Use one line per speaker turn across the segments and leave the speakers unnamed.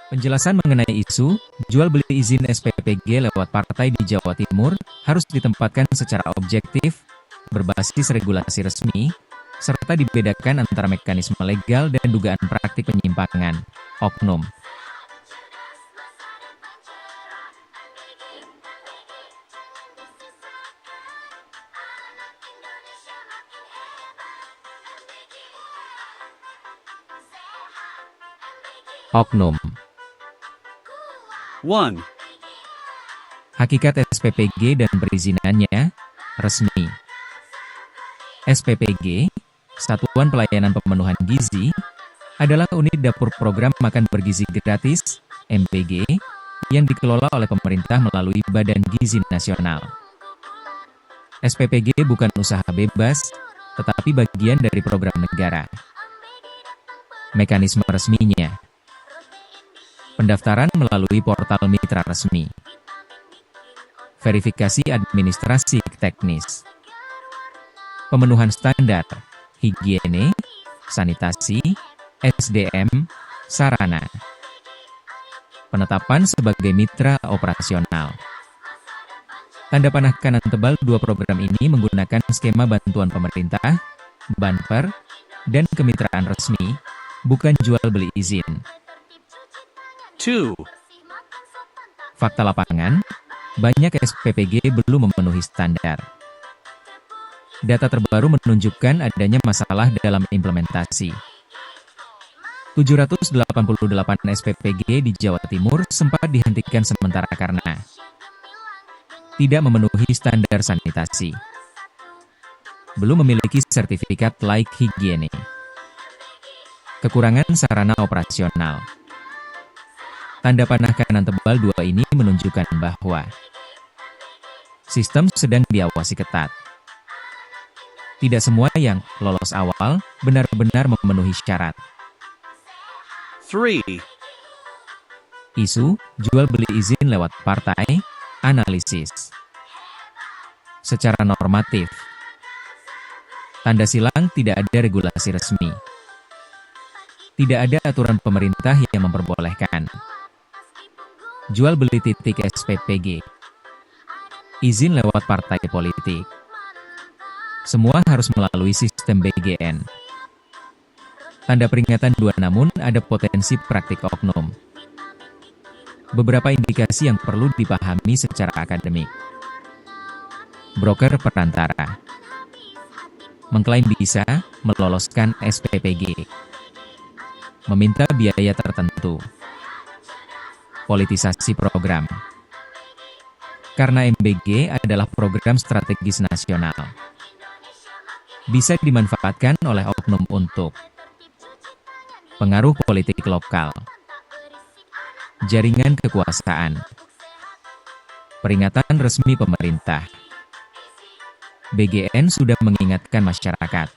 Penjelasan mengenai isu, jual beli izin SPPG lewat partai di Jawa Timur harus ditempatkan secara objektif, berbasis regulasi resmi, serta dibedakan antara mekanisme legal dan dugaan praktik penyimpangan, oknum. Oknum.
1.
Hakikat SPPG dan perizinannya, resmi. SPPG, Satuan Pelayanan Pemenuhan Gizi, adalah unit dapur program makan bergizi gratis, MBG, yang dikelola oleh pemerintah melalui Badan Gizi Nasional. SPPG bukan usaha bebas, tetapi bagian dari program negara. Mekanisme resminya. Pendaftaran melalui portal mitra resmi. Verifikasi administrasi teknis. Pemenuhan standar, higiene, sanitasi, SDM, sarana. Penetapan sebagai mitra operasional. Tanda panah kanan tebal dua program ini menggunakan skema bantuan pemerintah, banper, dan kemitraan resmi, bukan jual beli izin.
2.
Fakta lapangan, banyak SPPG belum memenuhi standar. Data terbaru menunjukkan adanya masalah dalam implementasi. 788 SPPG di Jawa Timur sempat dihentikan sementara karena tidak memenuhi standar sanitasi, belum memiliki sertifikat layak higiene, kekurangan sarana operasional. Tanda panah kanan tebal dua ini menunjukkan bahwa sistem sedang diawasi ketat. Tidak semua yang lolos awal benar-benar memenuhi syarat.
3.
Isu, jual beli izin lewat partai, analisis. Secara normatif, tanda silang tidak ada regulasi resmi. Tidak ada aturan pemerintah yang memperbolehkan jual beli titik SPPG. Izin lewat partai politik. Semua harus melalui sistem BGN. Tanda peringatan 2 namun ada potensi praktik oknum. Beberapa indikasi yang perlu dipahami secara akademik. Broker perantara. Mengklaim bisa meloloskan SPPG. Meminta biaya tertentu. Politisasi program. Karena MBG adalah program strategis nasional, bisa dimanfaatkan oleh oknum untuk pengaruh politik lokal, jaringan kekuasaan, peringatan resmi pemerintah. BGN sudah mengingatkan masyarakat.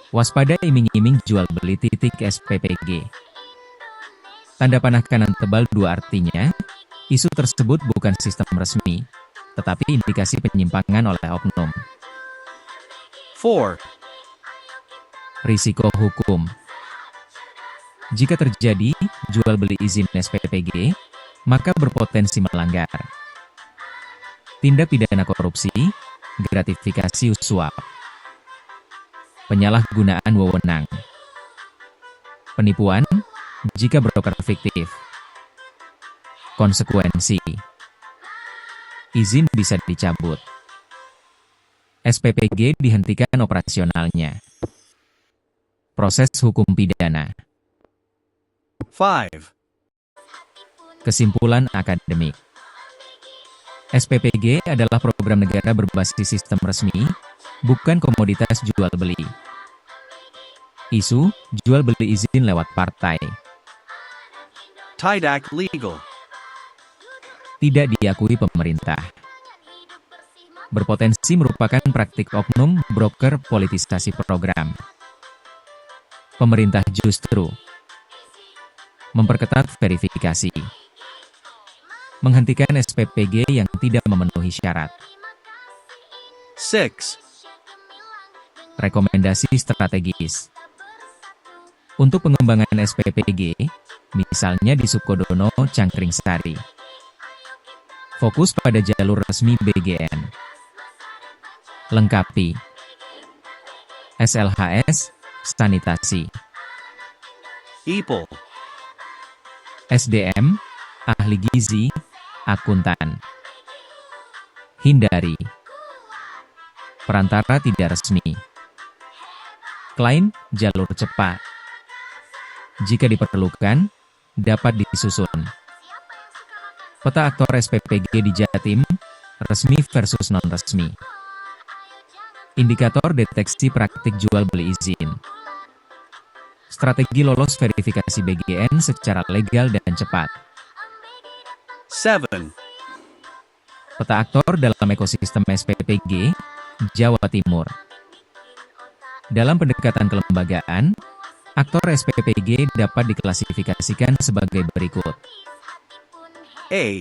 Waspada iming-iming jual beli titik SPPG. Tanda panah kanan tebal 2 artinya, isu tersebut bukan sistem resmi, tetapi indikasi penyimpangan oleh oknum.
4.
Risiko hukum. Jika terjadi jual beli izin SPPG, maka berpotensi melanggar tindak pidana korupsi, gratifikasi suap, penyalahgunaan wewenang, penipuan, jika broker fiktif. Konsekuensi. Izin bisa dicabut. SPPG dihentikan operasionalnya. Proses hukum pidana.
5.
Kesimpulan akademik. SPPG adalah program negara berbasis sistem resmi, bukan komoditas jual beli. Isu, jual beli izin lewat partai.
TIDAC legal.
Tidak diakui pemerintah. Berpotensi merupakan praktik oknum broker politisasi program. Pemerintah justru memperketat verifikasi. Menghentikan SPPG yang tidak memenuhi syarat.
6.
Rekomendasi strategis. Untuk pengembangan SPPG, misalnya di Sukodono Cangkringsari. Fokus pada jalur resmi BGN. Lengkapi. SLHS, sanitasi.
IPO,
SDM, ahli gizi, akuntan. Hindari. Perantara tidak resmi. Klaim jalur cepat. Jika diperlukan, dapat disusun. Peta aktor SPPG di Jatim, resmi versus non-resmi. Indikator deteksi praktik jual beli izin. Strategi lolos verifikasi BGN secara legal dan cepat.
7.
Peta aktor dalam ekosistem SPPG, Jawa Timur. Dalam pendekatan kelembagaan, aktor SPPG dapat diklasifikasikan sebagai berikut.
A,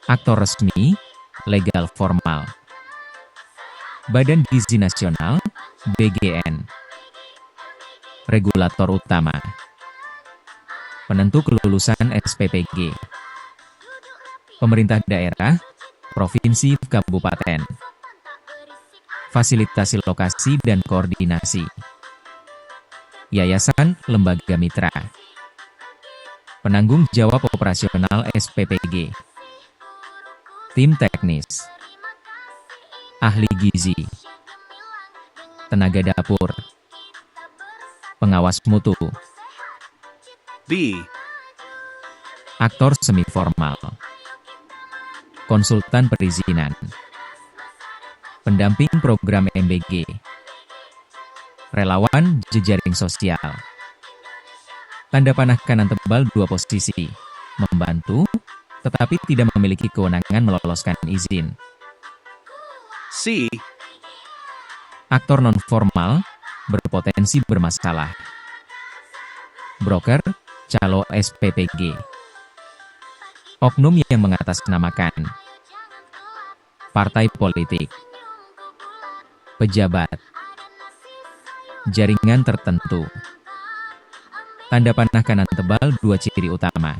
Aktor resmi, legal formal. Badan Gizi Nasional, BGN. Regulator utama. Penentu kelulusan SPPG. Pemerintah daerah, provinsi, kabupaten. Fasilitasi lokasi dan koordinasi. Yayasan, lembaga mitra. Penanggung jawab operasional SPPG. Tim teknis. Ahli gizi. Tenaga dapur. Pengawas mutu.
B,
Aktor semi formal. Konsultan perizinan. Pendamping program MBG. Relawan jejaring sosial. Tanda panah kanan tebal 2 posisi. Membantu, tetapi tidak memiliki kewenangan meloloskan izin.
C,
Aktor non-formal, berpotensi bermasalah. Broker, calo SPPG. Oknum yang mengatasnamakan. Partai politik. Pejabat. Jaringan tertentu. Tanda panah kanan tebal 2 ciri utama.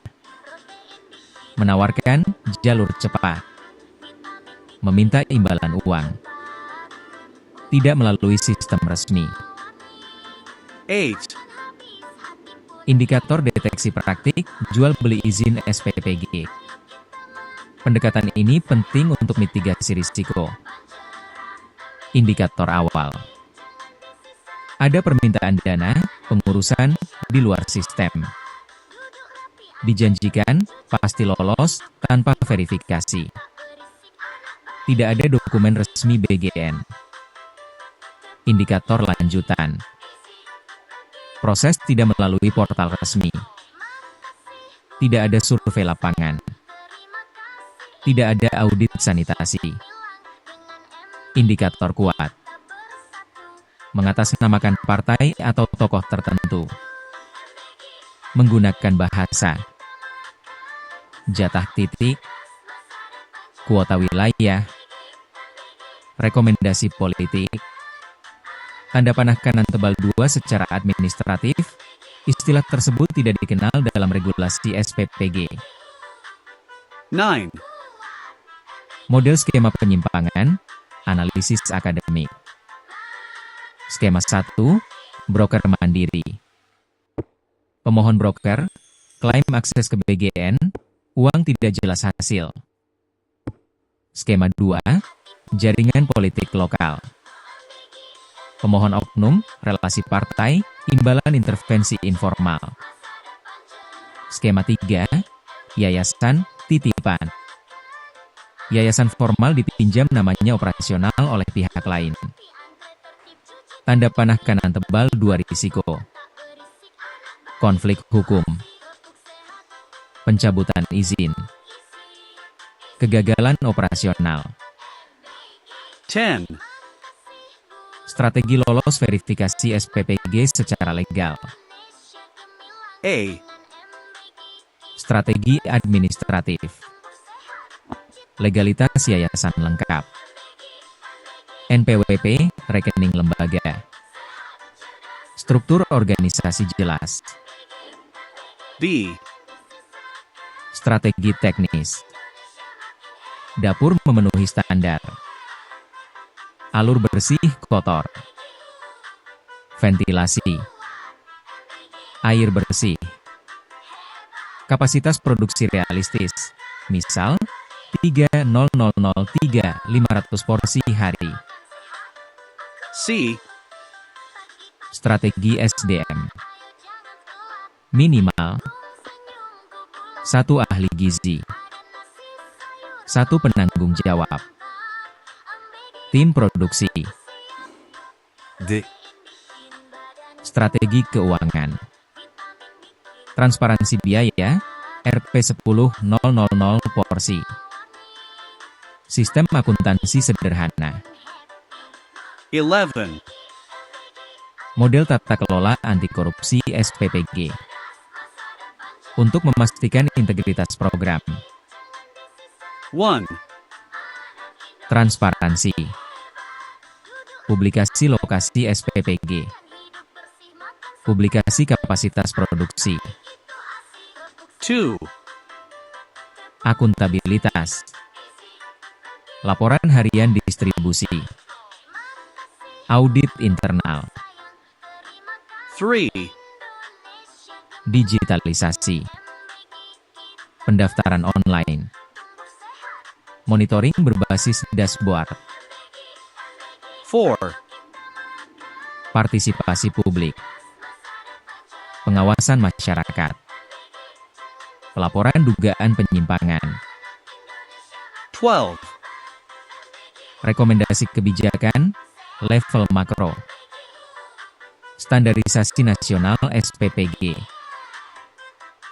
Menawarkan jalur cepat. Meminta imbalan uang. Tidak melalui sistem resmi.
8.
Indikator deteksi praktik jual beli izin SPPG. Pendekatan ini penting untuk mitigasi risiko. Indikator awal. Ada permintaan dana, pengurusan di luar sistem. Dijanjikan, pasti lolos, tanpa verifikasi. Tidak ada dokumen resmi BGN. Indikator lanjutan. Proses tidak melalui portal resmi. Tidak ada survei lapangan. Tidak ada audit sanitasi. Indikator kuat. Mengatasnamakan partai atau tokoh tertentu. Menggunakan bahasa. Jatah titik. Kuota wilayah. Rekomendasi politik. Tanda panah kanan tebal 2 secara administratif. Istilah tersebut tidak dikenal dalam regulasi SPPG.
9.
Model skema penyimpangan, analisis akademik. Skema 1, broker mandiri. Pemohon broker, klaim akses ke BGN, uang tidak jelas hasil. Skema 2, jaringan politik lokal. Pemohon oknum, relasi partai, imbalan intervensi informal. Skema 3, yayasan, titipan. Yayasan formal dipinjam namanya operasional oleh pihak lain. Tanda panah kanan tebal 2 risiko. Konflik hukum. Pencabutan izin. Kegagalan operasional.
10.
Strategi lolos verifikasi SPPG secara legal.
A,
Strategi administratif. Legalitas yayasan lengkap. NPWP, rekening lembaga. Struktur organisasi jelas.
B.
Strategi teknis. Dapur memenuhi standar. Alur bersih kotor. Ventilasi. Air bersih. Kapasitas produksi realistis. Misal, 3.000.3.500 porsi hari.
C.
Strategi SDM. Minimal 1 ahli gizi, 1 penanggung jawab. Tim produksi.
D.
Strategi keuangan. Transparansi biaya, Rp 10.000 porsi. Sistem akuntansi sederhana.
11.
Model tata kelola anti korupsi SPPG. Untuk memastikan integritas program.
1.
Transparansi. Publikasi lokasi SPPG. Publikasi kapasitas produksi.
2.
Akuntabilitas. Laporan harian distribusi. Audit internal.
3.
Digitalisasi. Pendaftaran online. Monitoring berbasis dashboard.
4.
Partisipasi publik. Pengawasan masyarakat. Pelaporan dugaan penyimpangan.
12.
Rekomendasi kebijakan, level makro. Standarisasi nasional SPPG.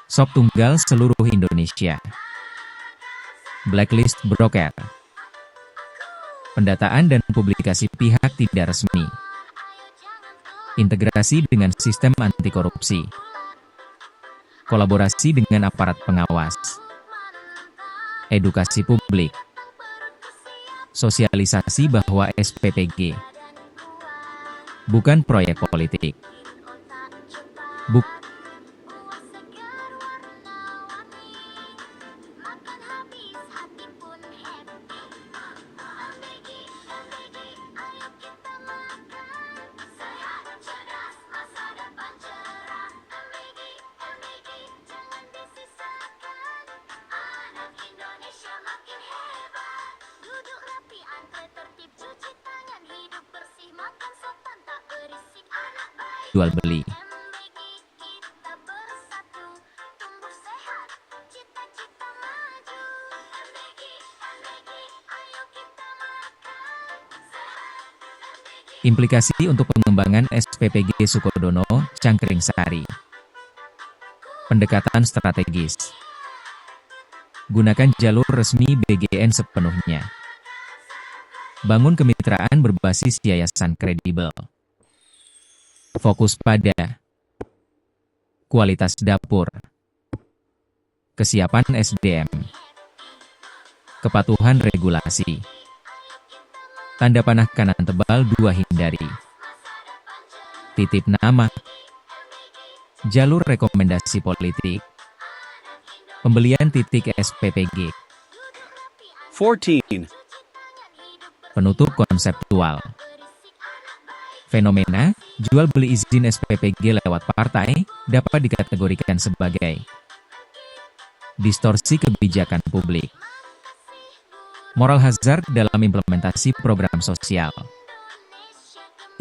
Sop tunggal seluruh Indonesia. Blacklist broker. Pendataan dan publikasi pihak tidak resmi. Integrasi dengan sistem anti korupsi. Kolaborasi dengan aparat pengawas. Edukasi publik. Sosialisasi bahwa SPPG bukan proyek politik. Jual beli. Implikasi untuk pengembangan SPPG Sukodono, Cangkringsari. Pendekatan strategis. Gunakan jalur resmi BGN sepenuhnya. Bangun kemitraan berbasis yayasan kredibel. Fokus pada kualitas dapur, kesiapan SDM, kepatuhan regulasi, tanda panah kanan tebal 2 hindari, titip nama, jalur rekomendasi politik, pembelian titik SPPG,
14.
penutup konseptual. Fenomena, jual beli izin SPPG lewat partai, dapat dikategorikan sebagai distorsi kebijakan publik, moral hazard dalam implementasi program sosial,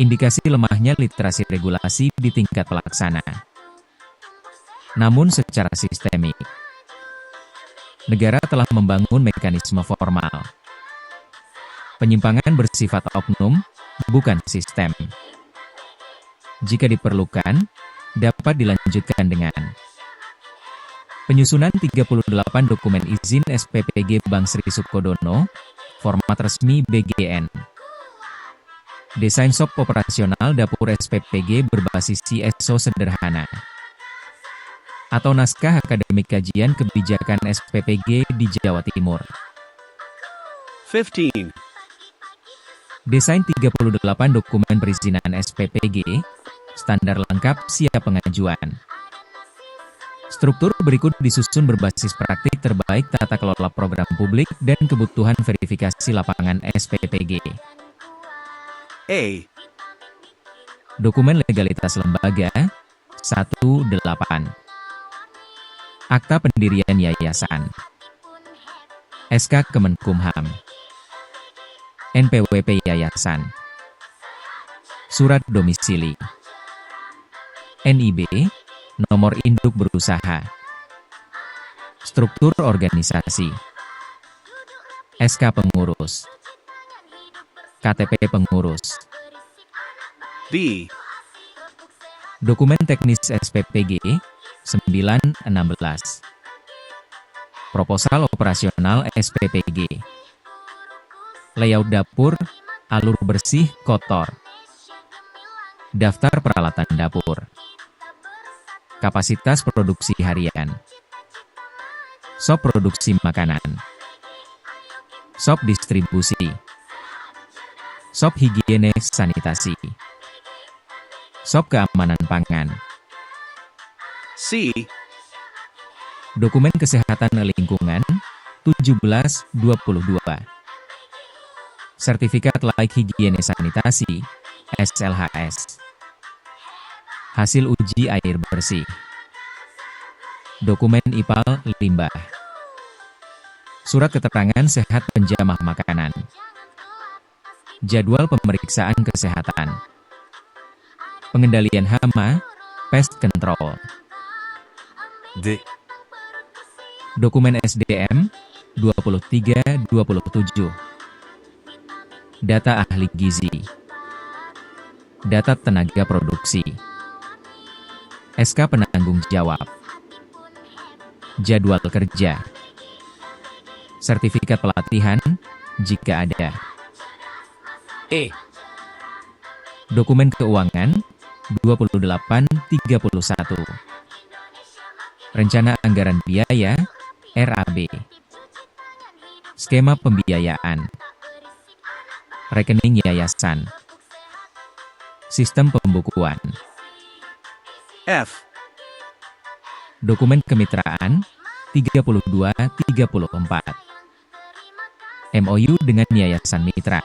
indikasi lemahnya literasi regulasi di tingkat pelaksana. Namun secara sistemik, negara telah membangun mekanisme formal. Penyimpangan bersifat oknum, bukan sistem. Jika diperlukan, dapat dilanjutkan dengan penyusunan 38 dokumen izin SPPG Bank Sri Sukodono, format resmi BGN. Desain SOP operasional dapur SPPG berbasis CSO sederhana. Atau naskah akademik kajian kebijakan SPPG di Jawa Timur.
15.
Desain 38 dokumen perizinan SPPG, Standar lengkap siap pengajuan. Struktur berikut disusun berbasis praktik terbaik tata kelola program publik dan kebutuhan verifikasi lapangan SPPG.
A.
Dokumen legalitas lembaga 18. Akta pendirian yayasan. SK Kemenkumham. NPWP yayasan. Surat domisili. NIB, nomor induk berusaha. Struktur organisasi. SK pengurus. KTP pengurus.
B.
Dokumen teknis SPPG 916. Proposal operasional SPPG. Layout dapur, alur bersih, kotor. Daftar peralatan dapur. Kapasitas produksi harian. Shop produksi makanan. Shop distribusi. Shop higiene sanitasi. Shop keamanan pangan.
C.
Dokumen kesehatan lingkungan 1722. Sertifikat layak higiene sanitasi SLHS. Hasil uji air bersih. Dokumen IPAL limbah. Surat keterangan sehat penjamah makanan. Jadwal pemeriksaan kesehatan. Pengendalian hama, pest control.
D.
Dokumen SDM 2327. Data ahli gizi. Data tenaga produksi. SK penanggung jawab. Jadwal kerja. Sertifikat pelatihan, jika ada.
E.
Dokumen keuangan 2831. Rencana anggaran biaya, RAB. Skema pembiayaan. Rekening yayasan. Sistem pembukuan.
F.
Dokumen kemitraan 3234. MOU dengan Yayasan Mitra.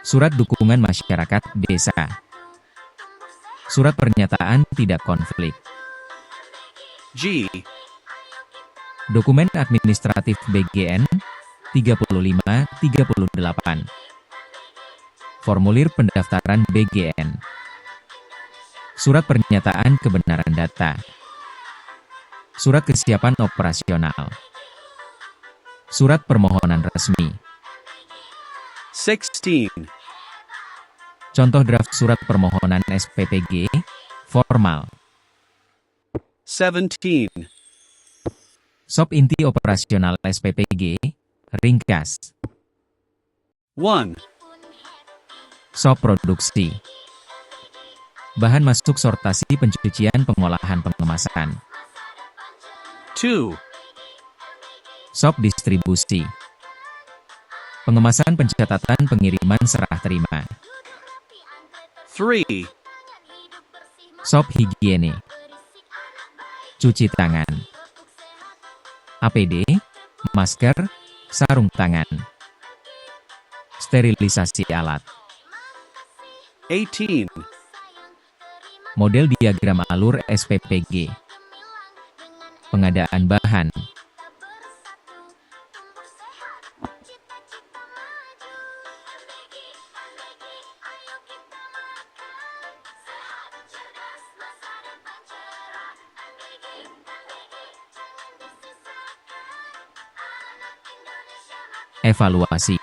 Surat dukungan masyarakat desa. Surat pernyataan tidak konflik.
G.
Dokumen administratif BGN 3538. Formulir pendaftaran BGN. Surat pernyataan kebenaran data. Surat kesiapan operasional. Surat permohonan resmi.
16.
Contoh draft surat permohonan SPPG, formal.
17.
Shop inti operasional SPPG, ringkas.
1.
Shop produksi. Bahan masuk sortasi pencucian pengolahan pengemasan.
2.
Shop distribusi. Pengemasan pencatatan pengiriman serah terima.
3.
Shop higiene. Cuci tangan. APD, masker, sarung tangan. Sterilisasi alat.
18.
Model diagram alur SPPG. Pengadaan bahan. Evaluasi.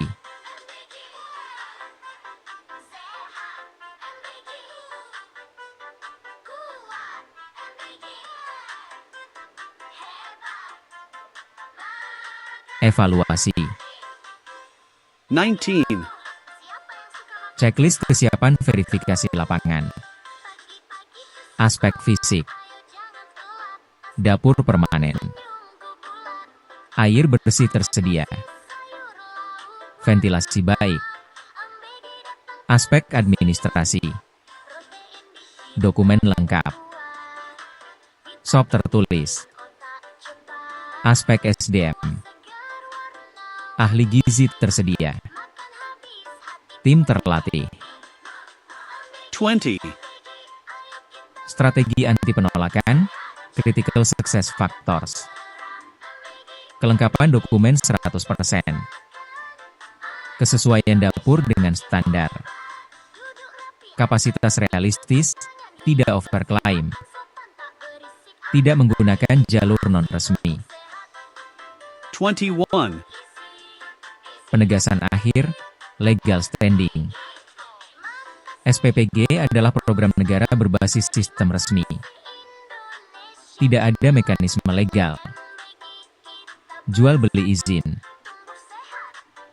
Evaluasi.
19.
Checklist kesiapan verifikasi lapangan. Aspek fisik. Dapur permanen. Air bersih tersedia. Ventilasi baik. Aspek administrasi. Dokumen lengkap. SOP tertulis. Aspek SDM. Ahli gizi tersedia. Tim terlatih.
20.
Strategi anti penolakan, critical success factors. Kelengkapan dokumen 100%. Kesesuaian dapur dengan standar. Kapasitas realistis, tidak overclaim. Tidak menggunakan jalur non-resmi.
21.
Penegasan akhir, legal standing. SPPG adalah program negara berbasis sistem resmi. Tidak ada mekanisme legal. Jual beli izin.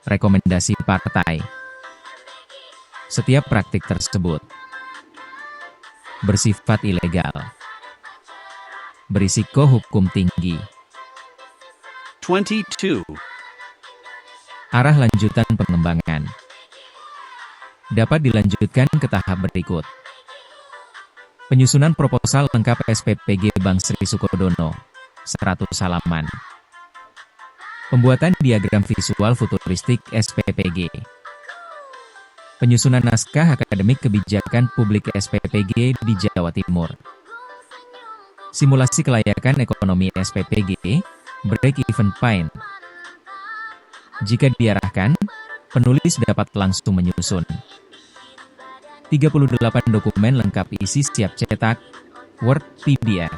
Rekomendasi partai. Setiap praktik tersebut bersifat ilegal. Berisiko hukum tinggi.
22.
Arah lanjutan pengembangan. Dapat dilanjutkan ke tahap berikut. Penyusunan proposal lengkap SPPG Bank Sri Sukodono, 100 halaman. Pembuatan diagram visual futuristik SPPG. Penyusunan naskah akademik kebijakan publik SPPG di Jawa Timur. Simulasi kelayakan ekonomi SPPG, break-even point. Jika diarahkan, penulis dapat langsung menyusun. 38 dokumen lengkap isi siap cetak, Word, PDF.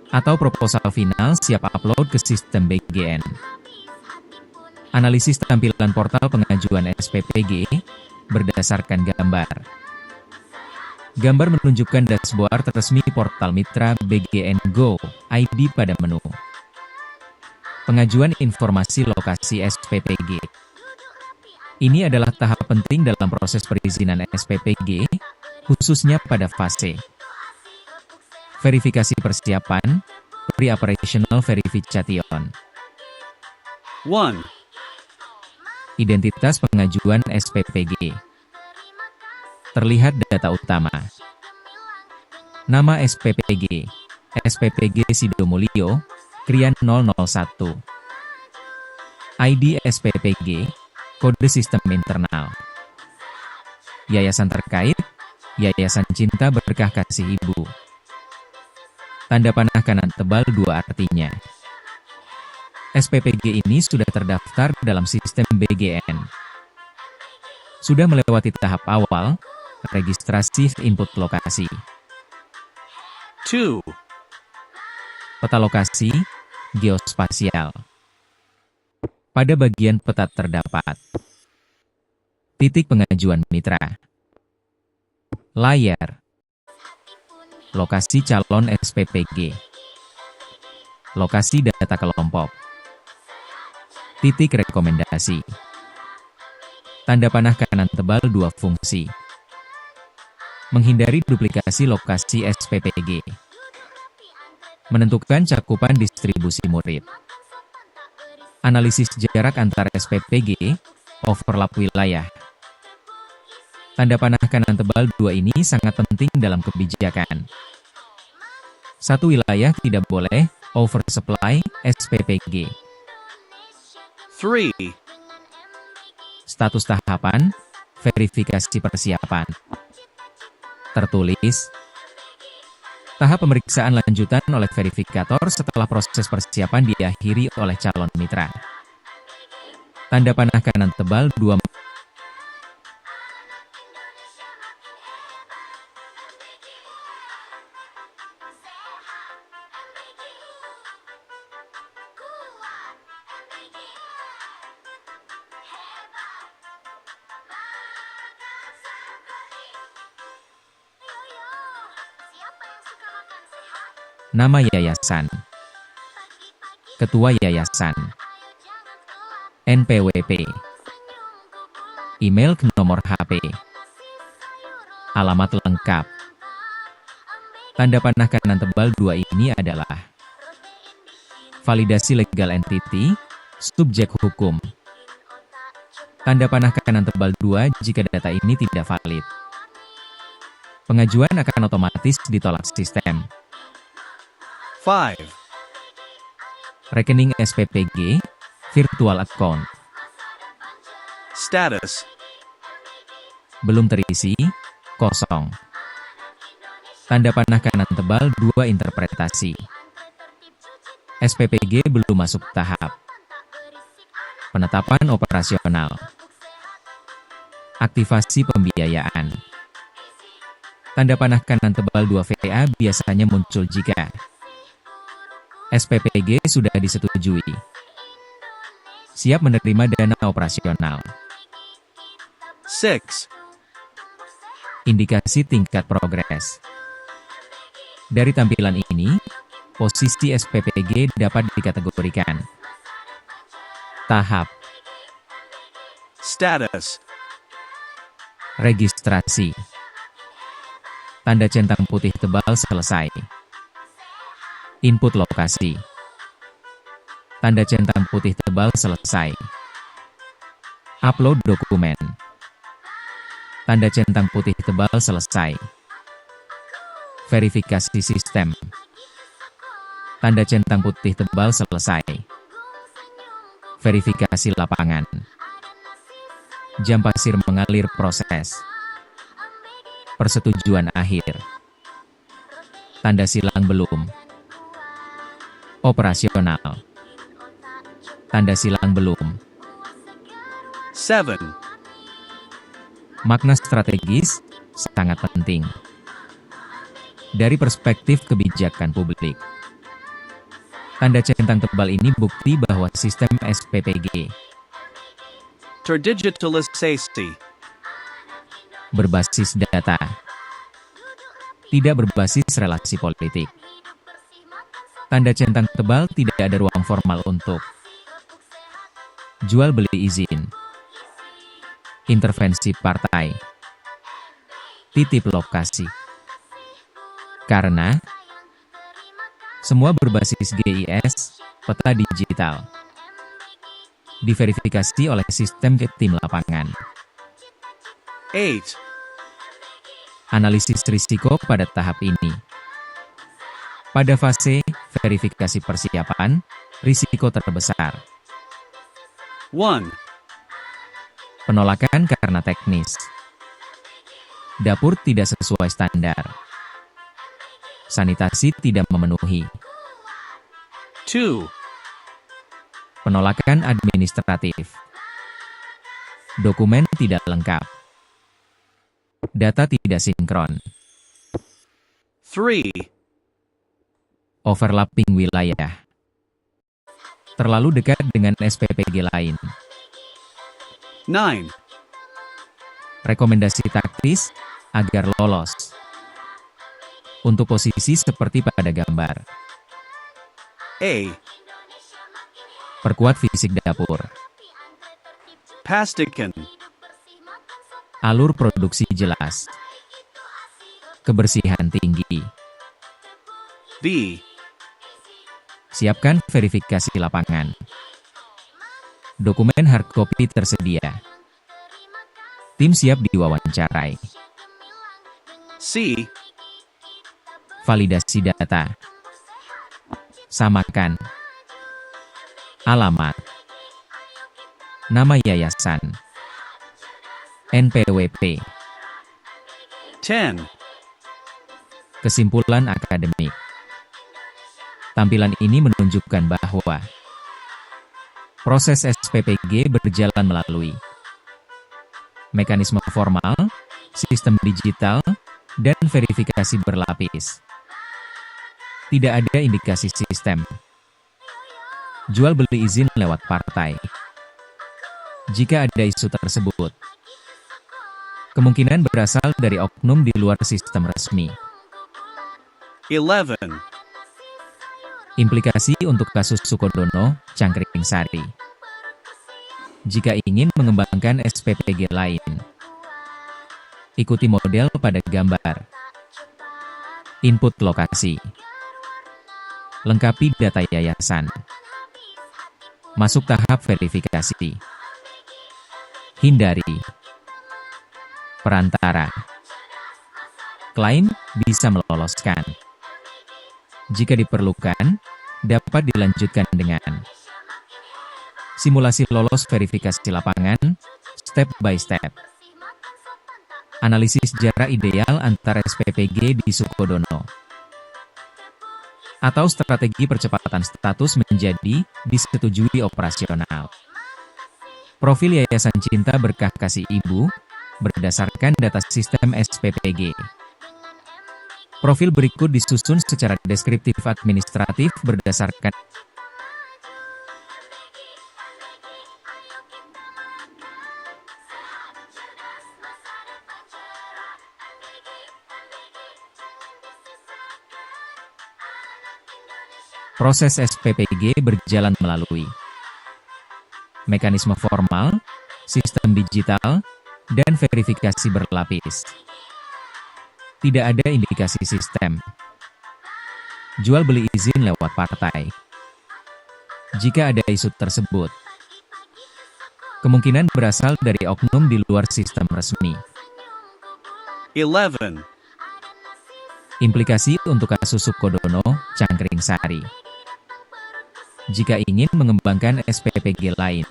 Atau proposal final siap upload ke sistem BGN. Analisis tampilan portal pengajuan SPPG berdasarkan gambar. Gambar menunjukkan dashboard resmi portal mitra BGN Go ID pada menu. Pengajuan informasi lokasi SPPG. Ini adalah tahap penting dalam proses perizinan SPPG, khususnya pada fase verifikasi persiapan, pre-operational verification.
1.
Identitas pengajuan SPPG. Terlihat data utama. Nama SPPG, SPPG Sidomulyo, Krian 001. ID SPPG, kode sistem internal. Yayasan terkait, Yayasan Cinta Berkah Kasih Ibu. Tanda panah kanan tebal 2 artinya. SPPG ini sudah terdaftar dalam sistem BGN. Sudah melewati tahap awal, registrasi input lokasi.
2.
Peta lokasi, geospasial. Pada bagian peta terdapat titik pengajuan mitra, layar, lokasi calon SPPG, lokasi data kelompok, titik rekomendasi, tanda panah kanan tebal 2 fungsi, menghindari duplikasi lokasi SPPG, menentukan cakupan distribusi murid, analisis jarak antar SPPG, overlap wilayah. Tanda panah kanan tebal 2 ini sangat penting dalam kebijakan. Satu wilayah tidak boleh oversupply SPPG.
3.
Status tahapan, verifikasi persiapan. Tertulis, tahap pemeriksaan lanjutan oleh verifikator setelah proses persiapan diakhiri oleh calon mitra. Tanda panah kanan tebal 2. Nama yayasan, ketua yayasan, NPWP, email ke nomor HP, alamat lengkap. Tanda panah kanan tebal 2 ini adalah validasi legal entity, subjek hukum. Tanda panah kanan tebal 2 jika data ini tidak valid. Pengajuan akan otomatis ditolak sistem.
5.
Rekening SPPG, virtual account.
Status.
Belum terisi, kosong. Tanda panah kanan tebal 2 interpretasi. SPPG belum masuk tahap. Penetapan operasional. Aktivasi pembiayaan. Tanda panah kanan tebal 2 VA biasanya muncul jika SPPG sudah disetujui. Siap menerima dana operasional.
6.
Indikasi tingkat progres. Dari tampilan ini, posisi SPPG dapat dikategorikan. Tahap.
Status.
Registrasi. Tanda centang putih tebal selesai. Input lokasi. Tanda centang putih tebal selesai. Upload dokumen. Tanda centang putih tebal selesai. Verifikasi sistem. Tanda centang putih tebal selesai. Verifikasi lapangan. Jam pasir mengalir proses. Persetujuan akhir. Tanda silang belum. Operasional. Tanda silang belum.
7.
Makna strategis sangat penting. Dari perspektif kebijakan publik. Tanda centang tebal ini bukti bahwa sistem SPPG
Terdigitalisasi.
berbasis data, tidak berbasis relasi politik. Tanda centang tebal tidak ada ruang formal untuk jual beli izin, intervensi partai, titip lokasi. Karena semua berbasis GIS, peta digital, diverifikasi oleh sistem tim lapangan.
8.
Analisis risiko pada tahap ini. Pada fase verifikasi persiapan, risiko terbesar.
1.
Penolakan karena teknis. Dapur tidak sesuai standar. Sanitasi tidak memenuhi.
2.
Penolakan administratif. Dokumen tidak lengkap. Data tidak sinkron.
3.
Overlapping wilayah. Terlalu dekat dengan SPPG lain.
9.
Rekomendasi taktis agar lolos. Untuk posisi seperti pada gambar.
A.
Perkuat fisik dapur.
Pastikan.
Alur produksi jelas. Kebersihan tinggi.
B.
Siapkan verifikasi lapangan. Dokumen hard copy tersedia. Tim siap diwawancarai.
C.
Validasi data. Samakan. Alamat. Nama yayasan. NPWP.
10.
Kesimpulan akademik. Tampilan ini menunjukkan bahwa proses SPPG berjalan melalui mekanisme formal, sistem digital, dan verifikasi berlapis. Tidak ada indikasi sistem jual beli izin lewat partai. Jika ada isu tersebut, kemungkinan berasal dari oknum di luar sistem resmi.
11.
Implikasi untuk kasus Sukodono, Cangkring Sari. Jika ingin mengembangkan SPPG lain, ikuti model pada gambar. Input lokasi. Lengkapi data yayasan. Masuk tahap verifikasi. Hindari perantara. Klaim bisa meloloskan. Jika diperlukan, dapat dilanjutkan dengan simulasi lolos verifikasi lapangan, step by step. Analisis jarak ideal antar SPPG di Sukodono. Atau strategi percepatan status menjadi disetujui operasional. Profil Yayasan Cinta Berkah Kasih Ibu berdasarkan data sistem SPPG. Profil berikut disusun secara deskriptif administratif berdasarkan proses SPPG berjalan melalui mekanisme formal, sistem digital, dan verifikasi berlapis. Tidak ada indikasi sistem jual beli izin lewat partai. Jika ada isu tersebut, kemungkinan berasal dari oknum di luar sistem resmi.
11.
Implikasi untuk kasus Sukodono, Cangkring Sari. Jika ingin mengembangkan SPPG lain,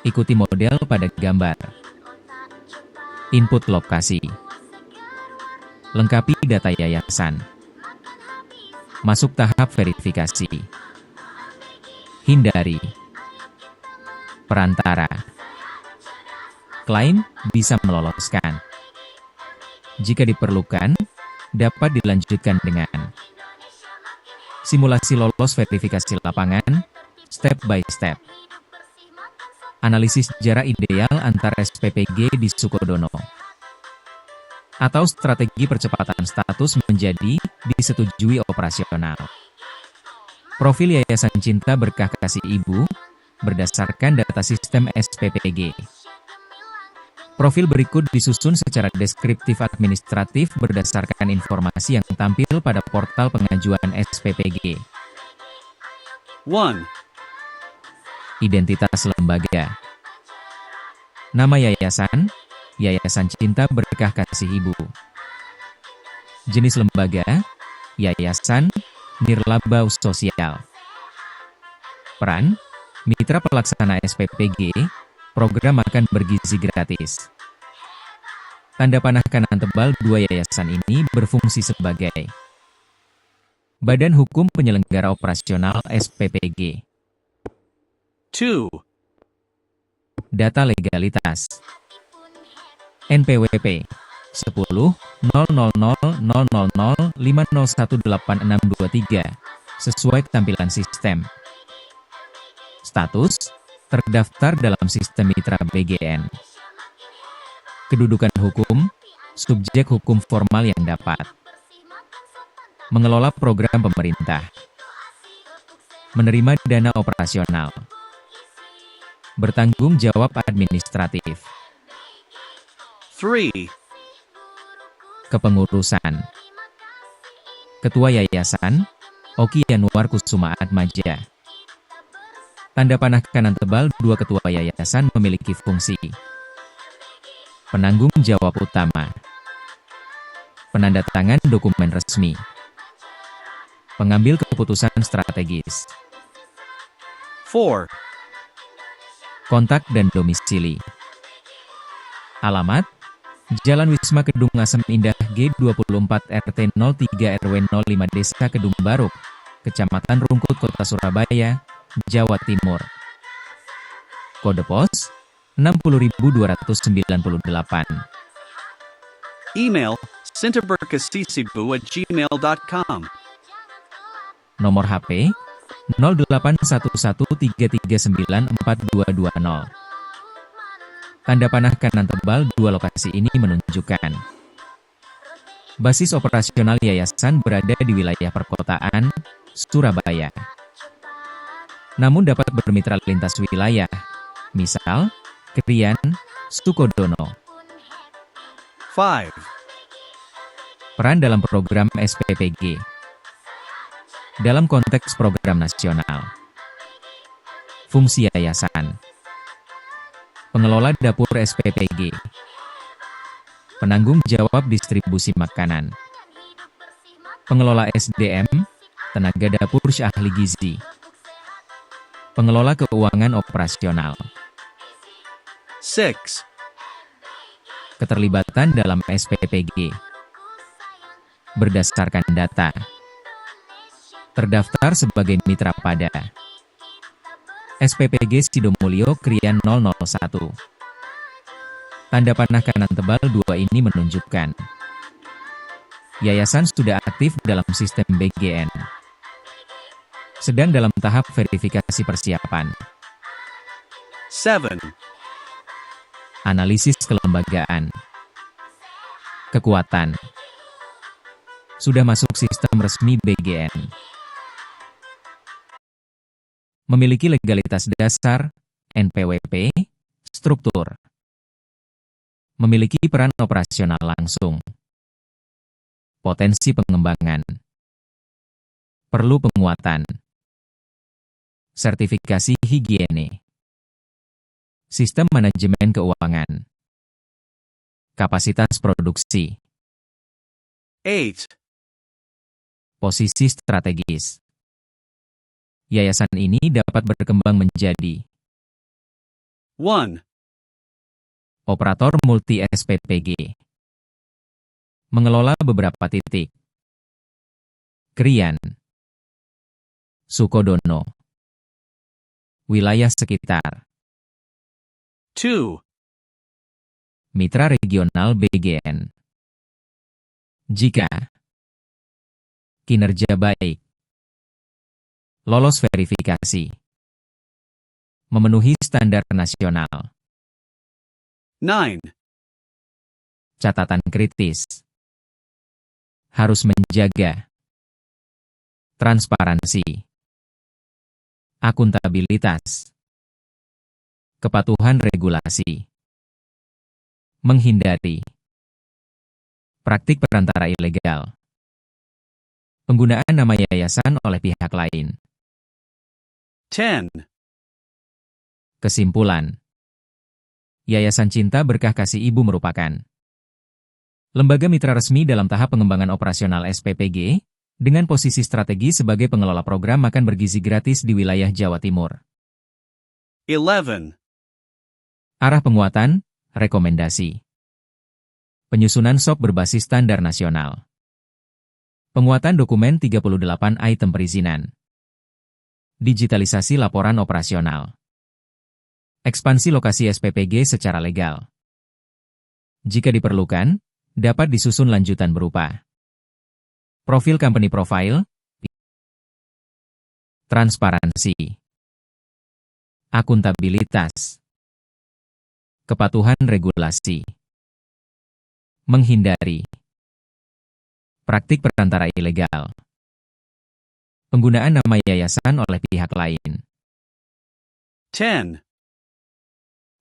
ikuti model pada gambar. Input lokasi. Lengkapi data yayasan. Masuk tahap verifikasi. Hindari perantara. Klaim bisa meloloskan. Jika diperlukan, dapat dilanjutkan dengan simulasi lolos verifikasi lapangan, step by step. Analisis jarak ideal antar SPPG di Sukodono. Atau strategi percepatan status menjadi disetujui operasional. Profil Yayasan Cinta Berkah Kasih Ibu berdasarkan data sistem SPPG. Profil berikut disusun secara deskriptif administratif berdasarkan informasi yang tampil pada portal pengajuan SPPG.
1.
Identitas lembaga. Nama yayasan, Yayasan Cinta Berkah Kasih Ibu. Jenis lembaga, yayasan, nirlaba sosial. Peran, mitra pelaksana SPPG, program makan bergizi gratis. Tanda panah kanan tebal dua yayasan ini berfungsi sebagai Badan Hukum Penyelenggara Operasional SPPG.
2.
Data legalitas. NPWP 10.000.000.5018623 sesuai tampilan sistem. Status terdaftar dalam sistem mitra BGN. Kedudukan hukum, subjek hukum formal yang dapat mengelola program pemerintah, menerima dana operasional, bertanggung jawab administratif.
3.
Kepengurusan. Ketua Yayasan, Oki Yanuar Kusuma Atmaja. Tanda panah kanan tebal dua ketua yayasan memiliki fungsi penanggung jawab utama, penandatangan dokumen resmi, pengambil keputusan strategis.
4.
Kontak dan domisili. Alamat Jalan Wisma Kedung Asem Indah G24 RT 03 RW 05 Desa Kedung Baruk, Kecamatan Rungkut, Kota Surabaya, Jawa Timur. Kode pos 60.298.
Email cintaberkasihsibu@gmail.com.
Nomor HP 081133942220. Tanda panah kanan tebal dua lokasi ini menunjukkan basis operasional yayasan berada di wilayah perkotaan Surabaya. Namun dapat bermitra lintas wilayah, misal Krian, Sukodono.
5.
Peran dalam program SPPG. Dalam konteks program nasional. Fungsi yayasan. Pengelola dapur SPPG. penanggung jawab distribusi makanan, pengelola SDM, tenaga dapur ahli gizi, pengelola keuangan operasional,
6.
keterlibatan dalam SPPG, berdasarkan data, terdaftar sebagai mitra pada SPPG Sidomulyo Krian 001. Tanda panah kanan tebal 2 ini menunjukkan yayasan sudah aktif dalam sistem BGN, sedang dalam tahap verifikasi persiapan,
7.
analisis kelembagaan, kekuatan, sudah masuk sistem resmi BGN, memiliki legalitas dasar, NPWP, struktur, memiliki peran operasional langsung, potensi pengembangan, perlu penguatan, sertifikasi higiene, sistem manajemen keuangan, kapasitas produksi,
8.
posisi strategis. Yayasan ini dapat berkembang menjadi
1.
operator multi SPPG, mengelola beberapa titik, Krian, Sukodono, wilayah sekitar,
2.
mitra regional BGN. Jika kinerja baik, lolos verifikasi, memenuhi standar nasional,
9.
catatan kritis, harus menjaga transparansi, akuntabilitas, kepatuhan regulasi, menghindari praktik perantara ilegal, penggunaan nama yayasan oleh pihak lain.
10.
Kesimpulan, Yayasan Cinta Berkah Kasih Ibu merupakan lembaga mitra resmi dalam tahap pengembangan operasional SPPG, dengan posisi strategi sebagai pengelola program makan bergizi gratis di wilayah Jawa Timur.
11.
Arah penguatan, rekomendasi. Penyusunan SOP berbasis standar nasional. Penguatan dokumen 38 item perizinan. Digitalisasi laporan operasional. Ekspansi lokasi SPPG secara legal. Jika diperlukan, dapat disusun lanjutan berupa profil company profile, transparansi, akuntabilitas, kepatuhan regulasi, menghindari praktik perantara ilegal, penggunaan nama yayasan oleh pihak lain.
10.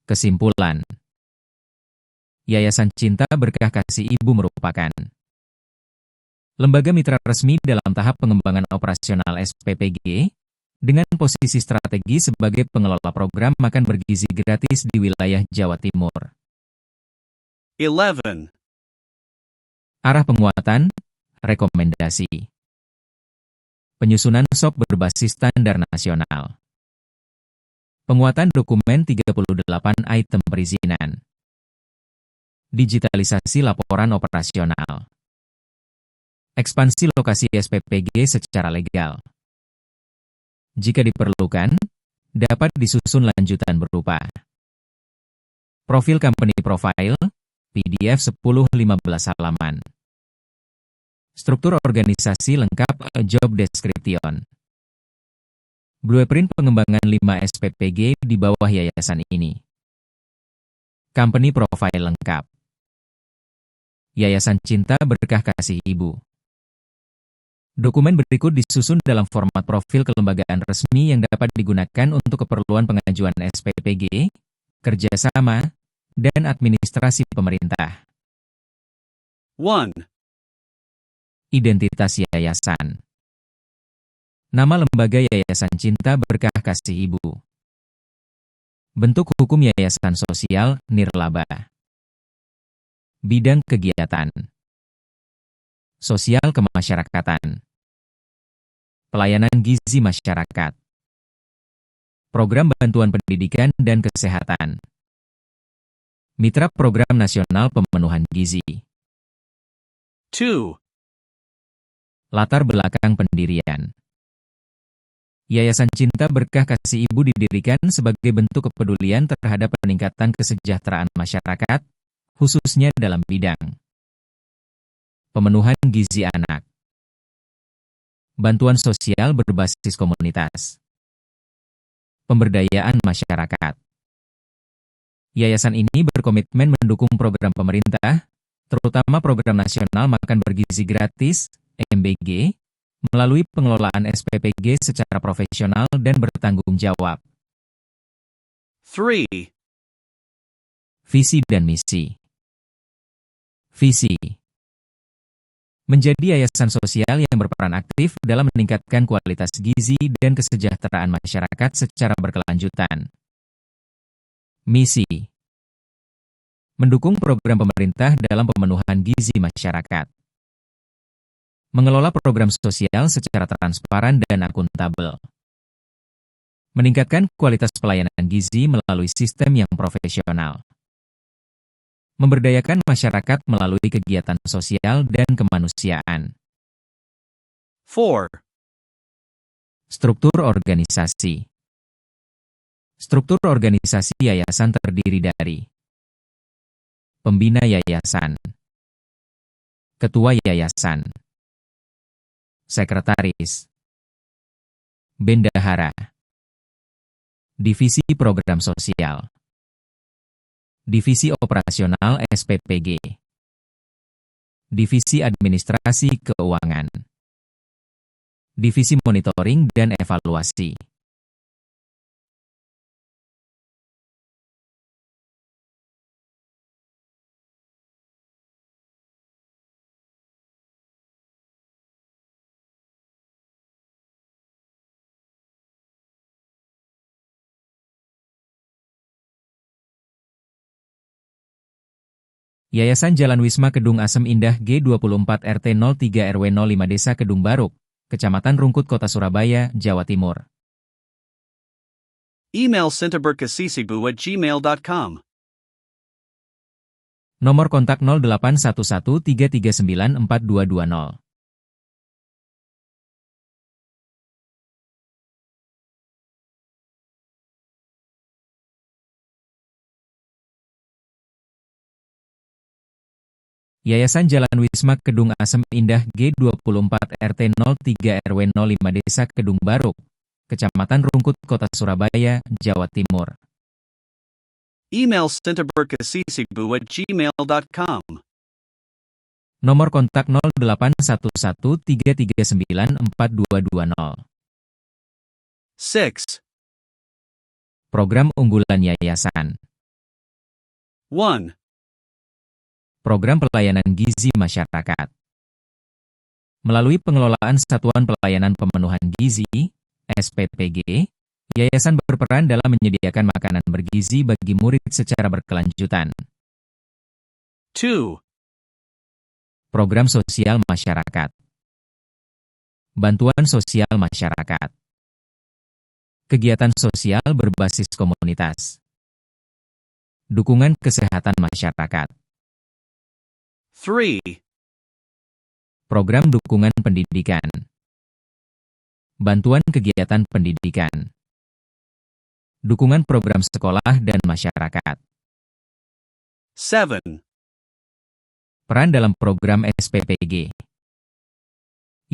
Kesimpulan, Yayasan Cinta Berkah Kasih Ibu merupakan lembaga mitra resmi dalam tahap pengembangan operasional SPPG, dengan posisi strategi sebagai pengelola program makan bergizi gratis di wilayah Jawa Timur.
11.
Arah penguatan, rekomendasi. Penyusunan SOP berbasis standar nasional. Penguatan dokumen 38 item perizinan. Digitalisasi laporan operasional. Ekspansi lokasi SPPG secara legal. Jika diperlukan, dapat disusun lanjutan berupa profil company profile, PDF 10-15 halaman. Struktur organisasi lengkap, job description. Blueprint pengembangan 5 SPPG di bawah yayasan ini. Company profile lengkap. Yayasan Cinta Berkah Kasih Ibu. Dokumen berikut disusun dalam format profil kelembagaan resmi yang dapat digunakan untuk keperluan pengajuan SPPG, kerjasama, dan administrasi pemerintah.
1.
Identitas yayasan. Nama lembaga Yayasan Cinta Berkah Kasih Ibu. Bentuk hukum yayasan sosial, nirlaba. Bidang kegiatan. Sosial kemasyarakatan. Pelayanan gizi masyarakat. Program bantuan pendidikan dan kesehatan. Mitra Program Nasional Pemenuhan Gizi.
2.
Latar belakang pendirian. Yayasan Cinta Berkah Kasih Ibu didirikan sebagai bentuk kepedulian terhadap peningkatan kesejahteraan masyarakat, khususnya dalam bidang pemenuhan gizi anak, bantuan sosial berbasis komunitas, pemberdayaan masyarakat. Yayasan ini berkomitmen mendukung program pemerintah, terutama Program Nasional Makan Bergizi Gratis, MBG, melalui pengelolaan SPPG secara profesional dan bertanggung jawab.
3.
Visi dan misi. Visi. Menjadi yayasan sosial yang berperan aktif dalam meningkatkan kualitas gizi dan kesejahteraan masyarakat secara berkelanjutan. Misi. Mendukung program pemerintah dalam pemenuhan gizi masyarakat. Mengelola program sosial secara transparan dan akuntabel. Meningkatkan kualitas pelayanan gizi melalui sistem yang profesional. Memberdayakan masyarakat melalui kegiatan sosial dan kemanusiaan.
4.
Struktur organisasi. Struktur organisasi yayasan terdiri dari pembina yayasan, ketua yayasan, sekretaris, bendahara, divisi program sosial, divisi operasional SPPG, divisi administrasi keuangan, divisi monitoring dan evaluasi. Yayasan Jalan Wisma Kedung Asem Indah G24 RT 03 RW 05 Desa Kedung Baruk, Kecamatan Rungkut Kota Surabaya, Jawa Timur.
Email cintaberkasihsibu@gmail.com.
Nomor kontak 081133942220. Yayasan Jalan Wisma Kedung Asem Indah G24 RT 03 RW 05 Desa Kedung Baruk, Kecamatan Rungkut Kota Surabaya, Jawa Timur.
Email cintaberkasihsibu@gmail.com.
Nomor kontak 081133942220.
6.
Program unggulan yayasan.
1.
Program pelayanan gizi masyarakat. Melalui pengelolaan Satuan Pelayanan Pemenuhan Gizi, SPPG, yayasan berperan dalam menyediakan makanan bergizi bagi murid secara berkelanjutan.
2.
Program sosial masyarakat. Bantuan sosial masyarakat. Kegiatan sosial berbasis komunitas. Dukungan kesehatan masyarakat.
3.
Program dukungan pendidikan. Bantuan kegiatan pendidikan. Dukungan program sekolah dan masyarakat.
7.
Peran dalam program SPPG.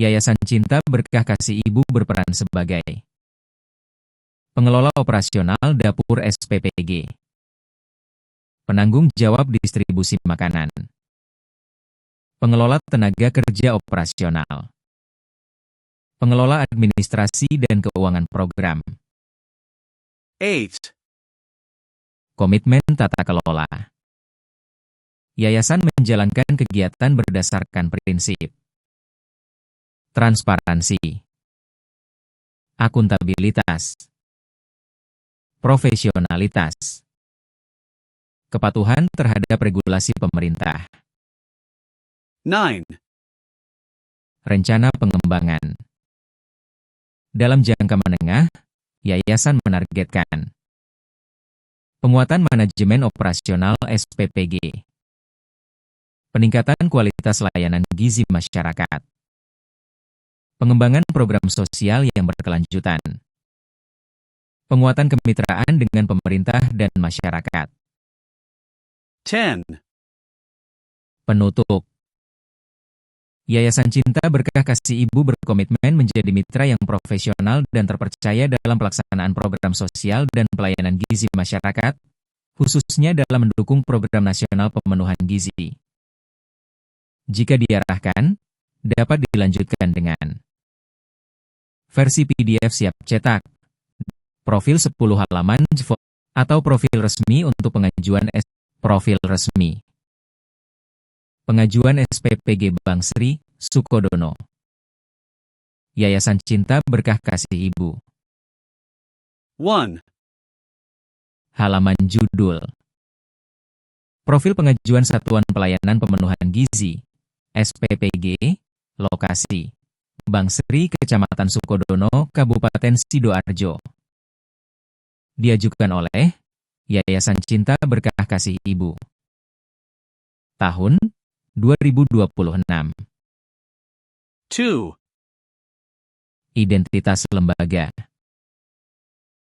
Yayasan Cinta Berkah Kasih Ibu berperan sebagai pengelola operasional dapur SPPG, penanggung jawab distribusi makanan, pengelola tenaga kerja operasional, pengelola administrasi dan keuangan program,
8.
komitmen tata kelola. Yayasan menjalankan kegiatan berdasarkan prinsip transparansi, akuntabilitas, profesionalitas, kepatuhan terhadap regulasi pemerintah.
9.
Rencana pengembangan. Dalam jangka menengah, yayasan menargetkan penguatan manajemen operasional SPPG, peningkatan kualitas layanan gizi masyarakat, pengembangan program sosial yang berkelanjutan, penguatan kemitraan dengan pemerintah dan masyarakat.
10.
Penutup. Yayasan Cinta Berkah Kasih Ibu berkomitmen menjadi mitra yang profesional dan terpercaya dalam pelaksanaan program sosial dan pelayanan gizi masyarakat, khususnya dalam mendukung program nasional pemenuhan gizi. Jika diarahkan, dapat dilanjutkan dengan versi PDF siap cetak, profil 10 halaman atau profil resmi untuk pengajuan profil resmi. Pengajuan SPPG Bank Sri, Sukodono. Yayasan Cinta Berkah Kasih Ibu.
1.
Halaman judul. Profil pengajuan Satuan Pelayanan Pemenuhan Gizi, SPPG, lokasi Bank Sri, Kecamatan Sukodono, Kabupaten Sidoarjo. Diajukan oleh Yayasan Cinta Berkah Kasih Ibu. Tahun 2026.
2.
Identitas lembaga.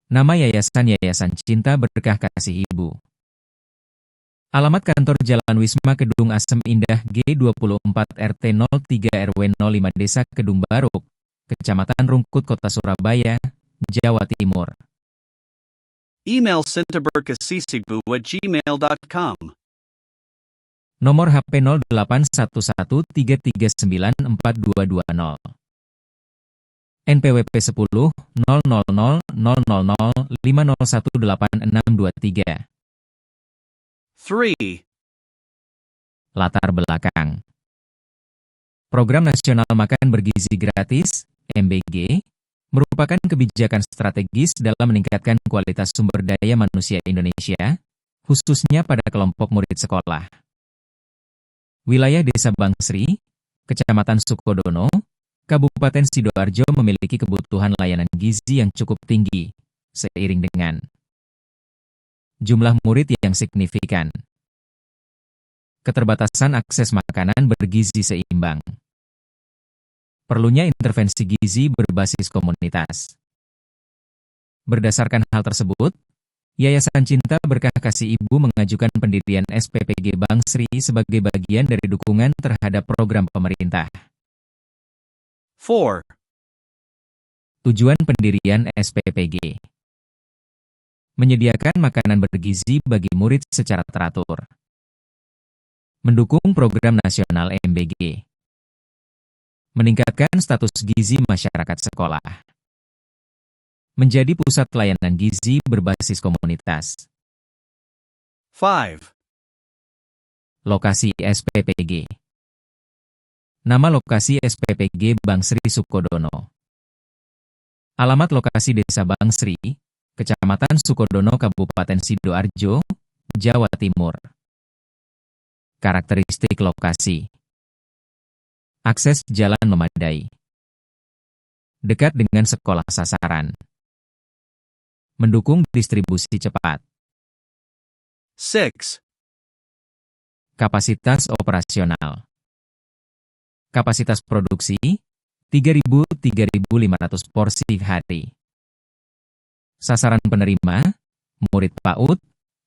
Nama Yayasan Cinta Berkah Kasih Ibu. Alamat kantor Jalan Wisma Kedung Asem Indah G24 RT 03 RW 05 Desa Kedung Baruk, Kecamatan Rungkut, Kota Surabaya, Jawa Timur.
Email cintaberkasihsibu@gmail.com.
Nomor HP 081133942220. NPWP 10 000 5018623.
3.
Latar belakang. Program Nasional Makan Bergizi Gratis, MBG, merupakan kebijakan strategis dalam meningkatkan kualitas sumber daya manusia Indonesia, khususnya pada kelompok murid sekolah. Wilayah Desa Bangsri, Kecamatan Sukodono, Kabupaten Sidoarjo memiliki kebutuhan layanan gizi yang cukup tinggi, seiring dengan jumlah murid yang signifikan, keterbatasan akses makanan bergizi seimbang, perlunya intervensi gizi berbasis komunitas. Berdasarkan hal tersebut, Yayasan Cinta Berkah Kasih Ibu mengajukan pendirian SPPG Bank Sri sebagai bagian dari dukungan terhadap program pemerintah.
4.
Tujuan pendirian SPPG: menyediakan makanan bergizi bagi murid secara teratur, mendukung program nasional MBG, meningkatkan status gizi masyarakat sekolah, menjadi pusat layanan gizi berbasis komunitas.
5.
Lokasi SPPG. Nama lokasi SPPG Bank Sri Sukodono. Alamat lokasi Desa Bank Sri, Kecamatan Sukodono, Kabupaten Sidoarjo, Jawa Timur. Karakteristik lokasi. Akses jalan memadai. Dekat dengan sekolah sasaran. Mendukung distribusi cepat.
6.
Kapasitas operasional. Kapasitas produksi 3.500 porsi hari. Sasaran penerima murid PAUD,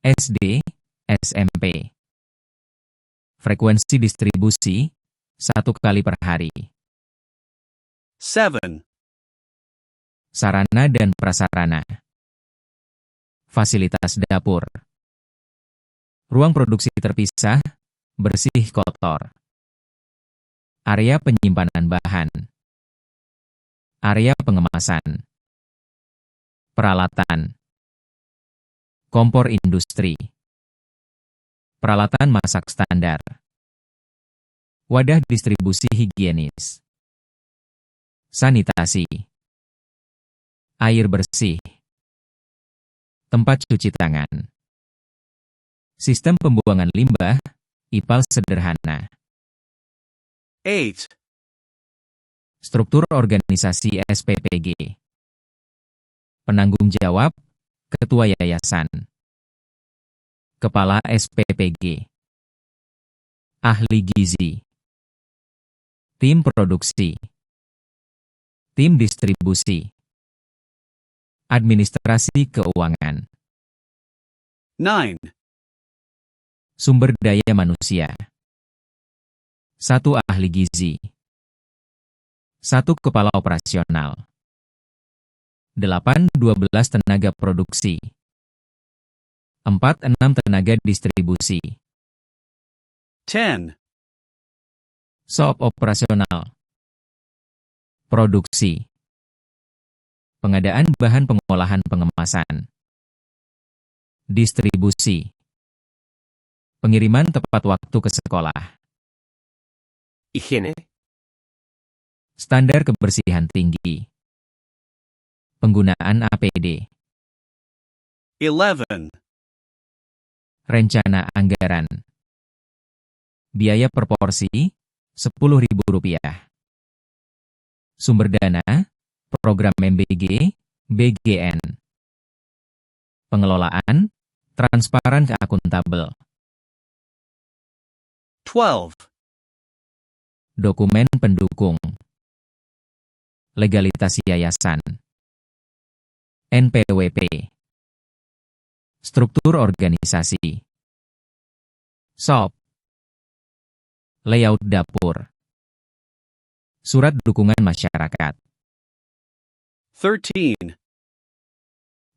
SD, SMP. Frekuensi distribusi 1 kali per hari.
7.
Sarana dan prasarana. Fasilitas dapur. Ruang produksi terpisah, bersih kotor. Area penyimpanan bahan. Area pengemasan. Peralatan. Kompor industri. Peralatan masak standar. Wadah distribusi higienis. Sanitasi. Air bersih. Tempat cuci tangan. Sistem pembuangan limbah, IPAL sederhana.
8.
Struktur organisasi SPPG. Penanggung jawab, Ketua Yayasan. Kepala SPPG. Ahli gizi. Tim produksi. Tim distribusi. Administrasi keuangan.
9.
Sumber daya manusia. 1 ahli gizi. 1 kepala operasional. 8 12 tenaga produksi. 4 6 tenaga distribusi.
10.
Shop operasional. Produksi. Pengadaan bahan pengolahan pengemasan. Distribusi. Pengiriman tepat waktu ke sekolah.
Higiene.
Standar kebersihan tinggi. Penggunaan APD.
11.
Rencana anggaran. Biaya per porsi, Rp10.000. Sumber dana, program MBG, BGN. Pengelolaan, transparan ke akuntabel.
12.
Dokumen pendukung. Legalitas yayasan. NPWP. Struktur organisasi. SOP. Layout dapur. Surat dukungan masyarakat.
13.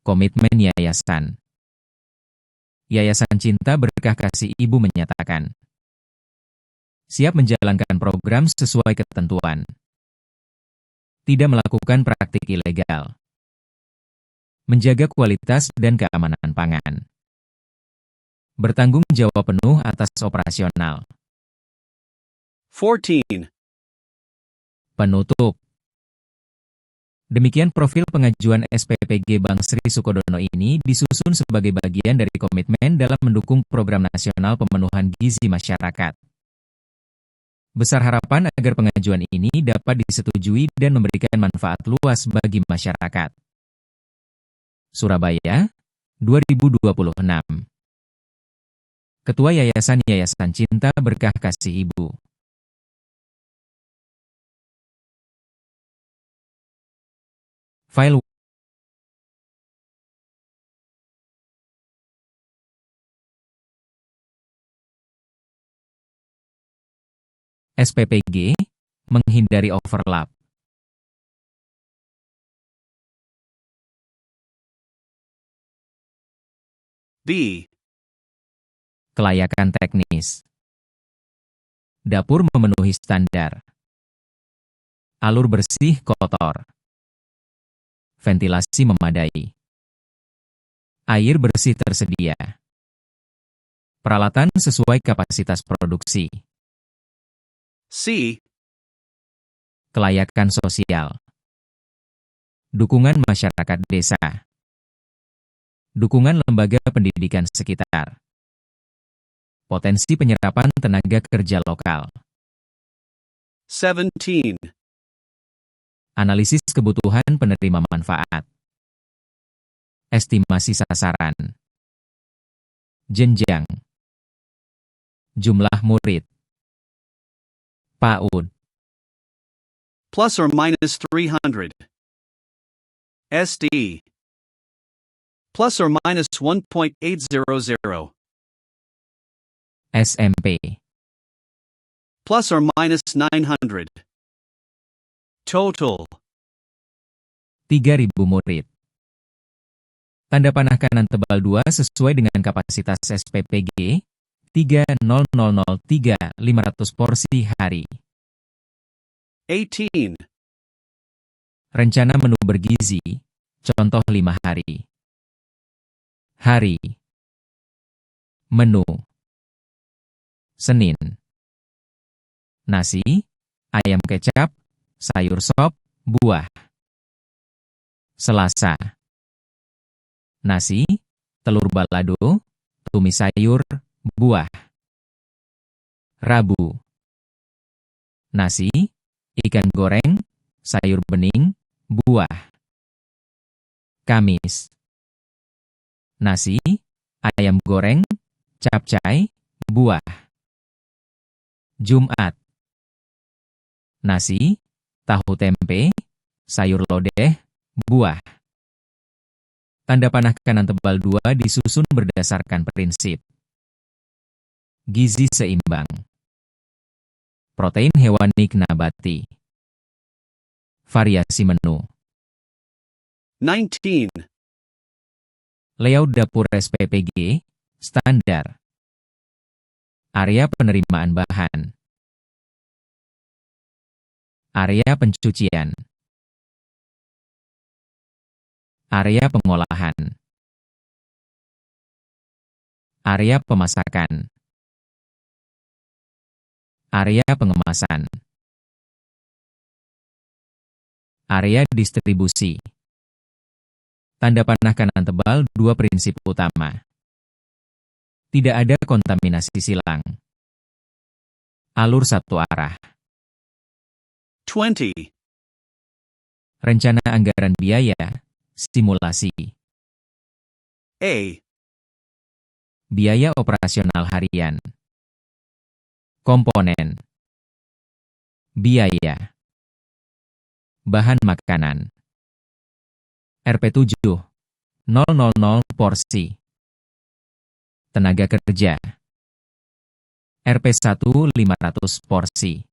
Komitmen yayasan. Yayasan Cinta Berkah Kasih Ibu menyatakan siap menjalankan program sesuai ketentuan. Tidak melakukan praktik ilegal. Menjaga kualitas dan keamanan pangan. Bertanggung jawab penuh atas operasional.
14.
Penutup. Demikian profil pengajuan SPPG Bank Sri Sukodono ini disusun sebagai bagian dari komitmen dalam mendukung program nasional pemenuhan gizi masyarakat. Besar harapan agar pengajuan ini dapat disetujui dan memberikan manfaat luas bagi masyarakat. Surabaya, 2026. Ketua Yayasan Cinta Berkah Kasih Ibu. File SPPG, menghindari overlap.
B.
Kelayakan teknis. Dapur memenuhi standar. Alur bersih kotor. Ventilasi memadai. Air bersih tersedia. Peralatan sesuai kapasitas produksi.
C.
Kelayakan sosial. Dukungan masyarakat desa. Dukungan lembaga pendidikan sekitar. Potensi penyerapan tenaga kerja lokal.
17.
Analisis kebutuhan penerima manfaat. Estimasi sasaran. Jenjang. Jumlah murid. PAUD.
Plus or minus 300. SD. Plus or minus 1.800.
SMP.
Plus or minus 900. Total.
3.000 murid. Tanda panah kanan tebal 2 sesuai dengan kapasitas SPPG, 30.003 500 porsi hari.
18.
Rencana menu bergizi, contoh 5 hari. Hari. Menu. Senin. Nasi, ayam kecap, sayur sop, buah. Selasa. Nasi, telur balado, tumis sayur, buah. Rabu. nasi, ikan goreng, sayur bening, buah. Kamis, nasi, ayam goreng, capcay, buah. Jumat, nasi, tahu tempe, sayur lodeh, buah. Tanda panah kanan tebal 2 disusun berdasarkan prinsip gizi seimbang, protein hewani nabati, variasi menu,
19.
layout dapur SPPG, standar, area penerimaan bahan, area pencucian, area pengolahan, area pemasakan, area pengemasan, area distribusi. Tanda panah kanan tebal 2 prinsip utama. Tidak ada kontaminasi silang. Alur satu arah.
20.
Rencana anggaran biaya, simulasi.
A.
Biaya operasional harian. Komponen. Biaya. Bahan makanan. Rp7, 000 porsi. Tenaga kerja. Rp1, 500 porsi.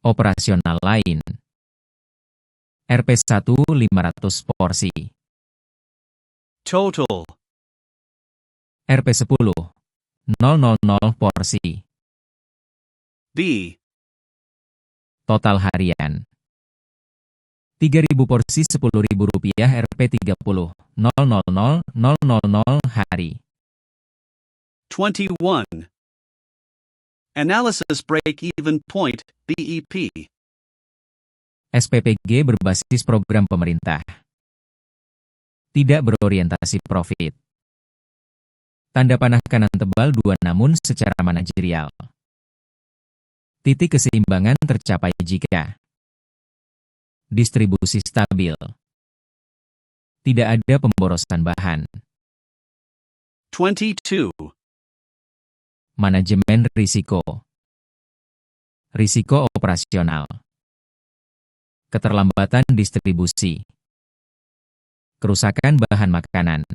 Operasional lain. Rp1, 500 porsi.
Total.
Rp10, 000 porsi.
B.
Total harian. 3.000 porsi Rp10.000 Rp30, 000 hari.
21. Analysis break-even point, BEP.
SPPG berbasis program pemerintah. Tidak berorientasi profit. Tanda panah kanan tebal 2 namun secara manajerial. Titik keseimbangan tercapai jika distribusi stabil. Tidak ada pemborosan bahan.
22.
Manajemen risiko. Risiko operasional. Keterlambatan distribusi. Kerusakan bahan makanan.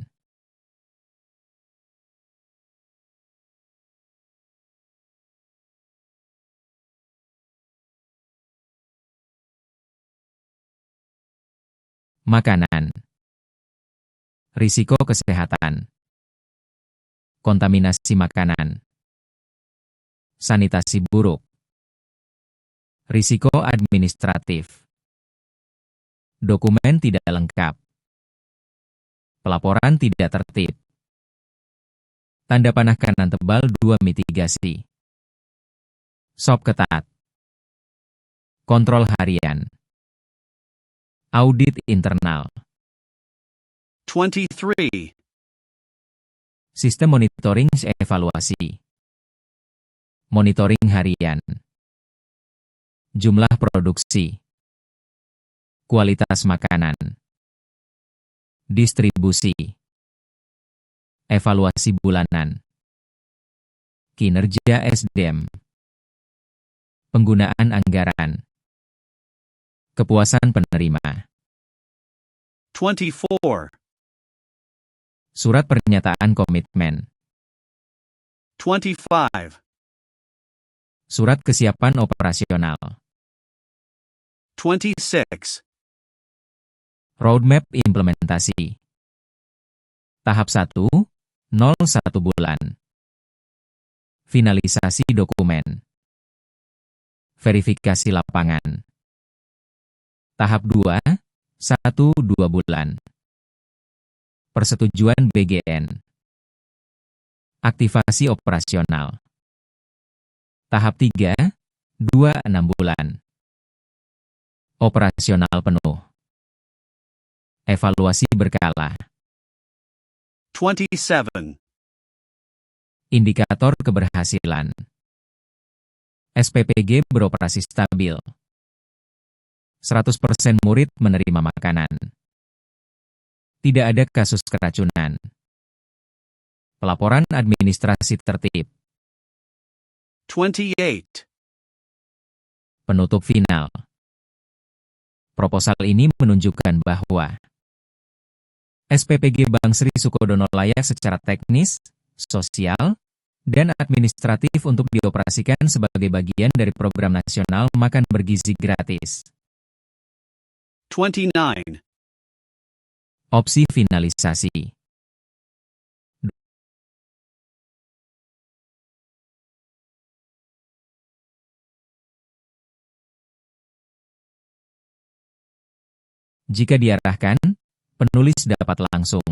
Makanan. Risiko kesehatan. Kontaminasi makanan. Sanitasi buruk. Risiko administratif. Dokumen tidak lengkap. Pelaporan tidak tertib. Tanda panah kanan tebal 2 mitigasi. SOP ketat. Kontrol harian. Audit internal.
23.
Sistem monitoring evaluasi. Monitoring harian. Jumlah produksi. Kualitas makanan. Distribusi. Evaluasi bulanan. Kinerja SDM. Penggunaan anggaran. Kepuasan penerima.
24.
Surat pernyataan komitmen.
25.
Surat kesiapan operasional.
26.
Roadmap implementasi. Tahap 1, 01 bulan. Finalisasi dokumen. Verifikasi lapangan. Tahap 2, 1-2 bulan. Persetujuan BGN. Aktivasi operasional. Tahap 3, 2-6 bulan. Operasional penuh. Evaluasi berkala.
27.
Indikator keberhasilan. SPPG beroperasi stabil. 100% murid menerima makanan. Tidak ada kasus keracunan. Pelaporan administrasi tertib.
28.
Penutup final. Proposal ini menunjukkan bahwa SPPG Bank Sri Sukodono layak secara teknis, sosial, dan administratif untuk dioperasikan sebagai bagian dari program nasional makan bergizi gratis.
29.
Opsi finalisasi. Jika diarahkan, penulis dapat langsung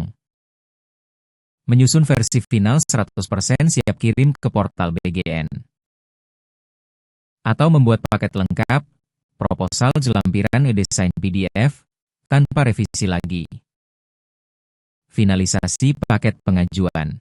menyusun versi final 100% siap kirim ke portal BGN. Atau membuat paket lengkap, proposal lampiran e-desain PDF, tanpa revisi lagi. Finalisasi paket pengajuan.